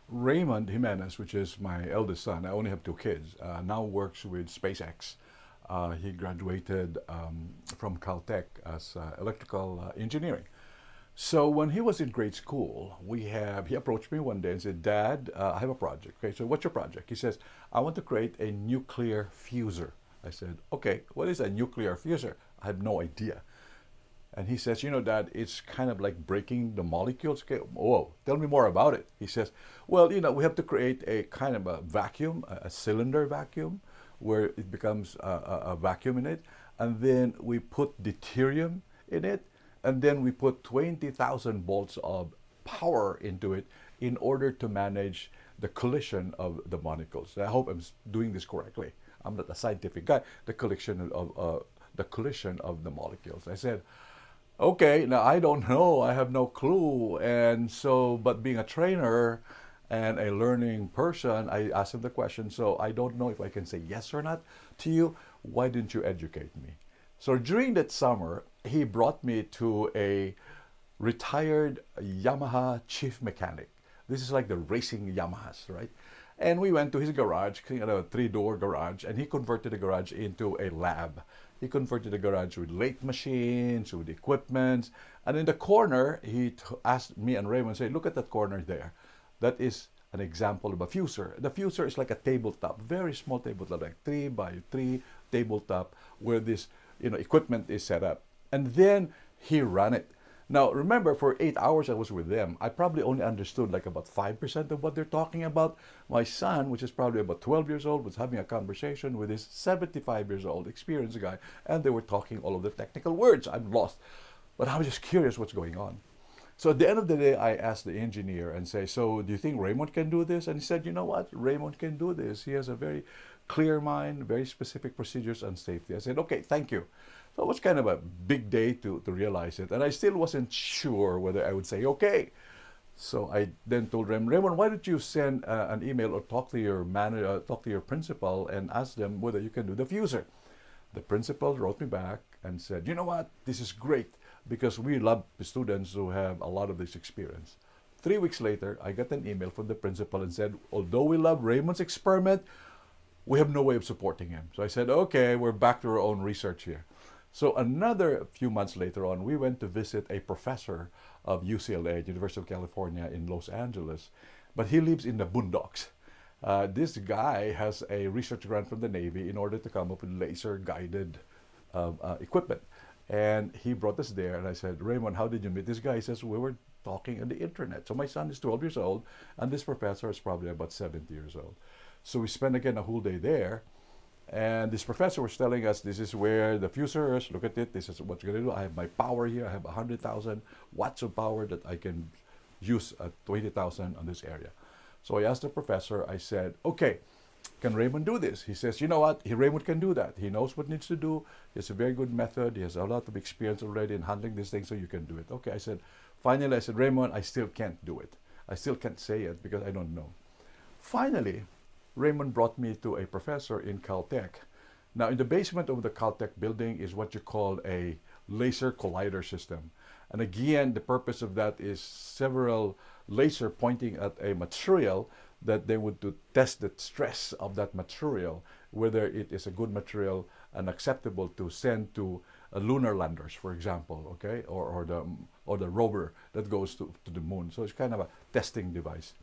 Raymond Jimenez, which is my eldest son, I only have two kids, now works with SpaceX. He graduated from Caltech as electrical engineering. So when he was in grade school, he approached me one day and said, "Dad, I have a project." Okay, so what's your project? He says, "I want to create a nuclear fuser." I said, "Okay, what is a nuclear fuser?" I have no idea. And he says, Dad, it's kind of like breaking the molecules. Okay, whoa, tell me more about it. He says, well, we have to create a kind of a vacuum, a cylinder vacuum, where it becomes a vacuum in it. And then we put deuterium in it. And then we put 20,000 volts of power into it in order to manage the collision of the molecules. I hope I'm doing this correctly. I'm not a scientific guy. The collision of the molecules. I said, okay, now I don't know. I have no clue. And so, but being a trainer and a learning person, I asked him the question. So I don't know if I can say yes or not to you. Why didn't you educate me? So during that summer, he brought me to a retired Yamaha chief mechanic. This is like the racing Yamahas, right? And we went to his garage, a three-door garage, and he converted the garage into a lab. He converted the garage with lathe machines, with equipment. And in the corner, he asked me and Raymond, say, look at that corner there. That is an example of a fuser. The fuser is like a tabletop, very small tabletop, like 3x3 tabletop, where this equipment is set up. And then he ran it. Now, remember, for 8 hours I was with them, I probably only understood like about 5% of what they're talking about. My son, which is probably about 12 years old, was having a conversation with his 75 years old experienced guy, and they were talking all of the technical words. I'm lost. But I was just curious what's going on. So at the end of the day, I asked the engineer and say, so do you think Raymond can do this? And he said, you know what? Raymond can do this. He has a very clear mind, very specific procedures on safety. I said, okay, thank you. So it was kind of a big day to realize it. And I still wasn't sure whether I would say, okay. So I then told Raymond, why don't you send an email or talk to your manager, talk to your principal and ask them whether you can do the fuser. The principal wrote me back and said, you know what, this is great because we love the students who have a lot of this experience. 3 weeks later, I got an email from the principal and said, although we love Raymond's experiment, we have no way of supporting him. So I said, okay, we're back to our own research here. So another few months later on, we went to visit a professor of UCLA, University of California in Los Angeles, but he lives in the boondocks. This guy has a research grant from the Navy in order to come up with laser-guided equipment. And he brought us there, and I said, Raymond, how did you meet this guy? He says, we were talking on the internet. So my son is 12 years old, and this professor is probably about 70 years old. So we spent again a whole day there. And this professor was telling us, this is where the fuser is, look at it, this is what's going to do. I have my power here, I have 100,000 watts of power that I can use at 20,000 on this area. So I asked the professor, I said, okay, can Raymond do this? He says, you know what, Raymond can do that. He knows what needs to do, he has a very good method, he has a lot of experience already in handling this thing, so you can do it. Okay, I said, finally, I said, Raymond, I still can't do it. I still can't say it because I don't know. Finally, Raymond brought me to a professor in Caltech. Now, in the basement of the Caltech building is what you call a laser collider system. And again, the purpose of that is several laser pointing at a material that they would to test the stress of that material, whether it is a good material and acceptable to send to lunar landers, for example, okay, or the rover that goes to the moon. So it's kind of a testing device.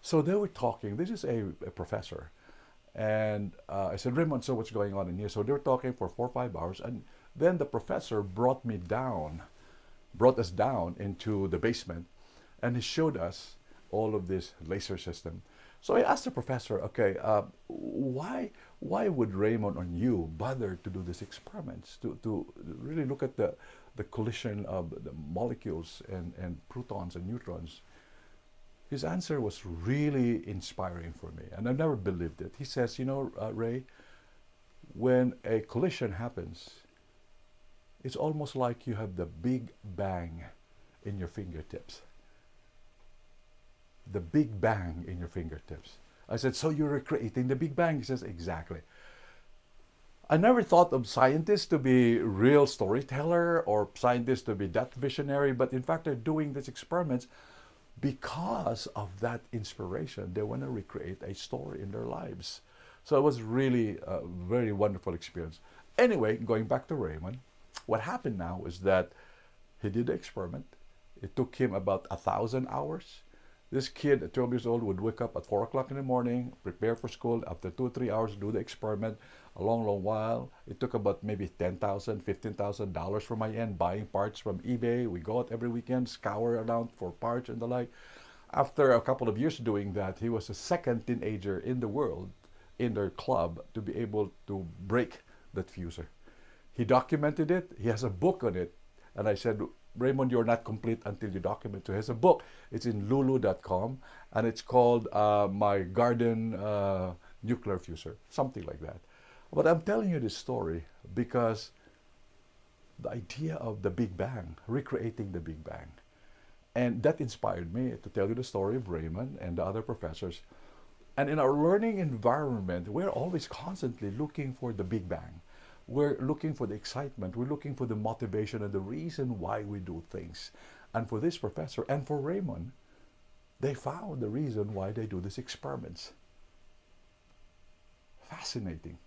So they were talking. This is a professor. And I said, Raymond, so what's going on in here? So they were talking for 4 or 5 hours. And then the professor brought us down into the basement. And he showed us all of this laser system. So I asked the professor, okay, why would Raymond and you bother to do these experiments, to really look at the collision of the molecules and protons and neutrons? His answer was really inspiring for me, and I've never believed it. He says, you know, Ray, when a collision happens, it's almost like you have the Big Bang in your fingertips. The Big Bang in your fingertips. I said, so you're creating the Big Bang? He says, exactly. I never thought of scientists to be real storyteller or scientists to be that visionary, but in fact, they're doing these experiments because of that inspiration, they want to recreate a story in their lives. So it was really a very wonderful experience. Anyway, going back to Raymond, what happened now is that he did the experiment. It took him about 1,000 hours. This kid at 12 years old would wake up at 4 o'clock in the morning, prepare for school. After 2 or 3 hours, do the experiment. A long, long while. It took about maybe $10,000, $15,000 from my end, buying parts from eBay. We go out every weekend, scour around for parts and the like. After a couple of years doing that, he was the second teenager in the world in their club to be able to break that fuser. He documented it. He has a book on it. And I said, Raymond, you're not complete until you document. So he has a book. It's in lulu.com, and it's called My Garden Nuclear Fuser, something like that. But I'm telling you this story because the idea of the Big Bang, recreating the Big Bang, and that inspired me to tell you the story of Raymond and the other professors. And in our learning environment, we're always constantly looking for the Big Bang. We're looking for the excitement. We're looking for the motivation and the reason why we do things. And for this professor and for Raymond, they found the reason why they do these experiments. Fascinating.